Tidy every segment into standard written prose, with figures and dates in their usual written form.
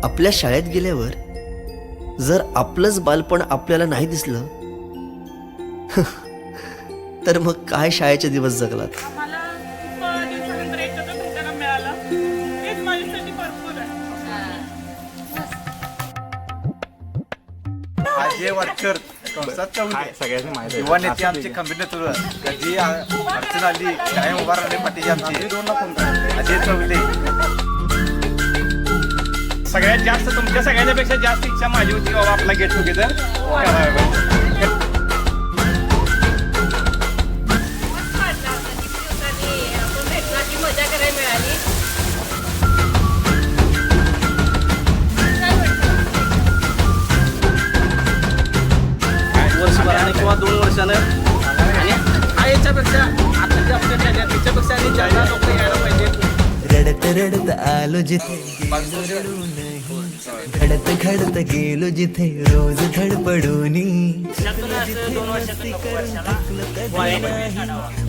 आपल्या शाळेत गेल्यावर जर आपलंच बालपण आपल्याला नाही दिसलं तर मग काय शाळेचे दिवस जगलात. आम्हाला खूप दिवसानंतर एकत्र भेटायला मिळालं, तेच माझ्यासाठी भरपूर आहे. अजय वाटकर सगळ्यांनी माहिती युवा नेते आमचे खंबीर नेतृत्व, कधी अडचण आली कायम उभा राहणे पाठीचे आमचे अजय चौगले. सगळ्यात जास्त तुमच्या सगळ्यांच्या पेक्षा जास्त इच्छा माझी होती बाबा आपला गेट टुगेदर मजा करायला मिळाली. वर्षभराने किंवा 2 वर्षानं आणि याच्यापेक्षा आता जे आपल्या त्याच्यापेक्षा आणि ज्यांना लोक यायला पाहिजे. रडत रडत आलो जिथे घडत घडत गेलो जिथे रोज धडपडूनी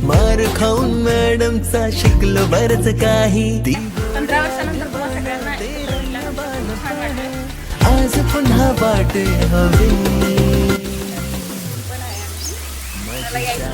मार खाऊन मॅडमचा शिकलो बरच काही 15 वर्षानंतर तुम्हा सगळ्यांना आज पुन्हा वाट हवी. मला यायचं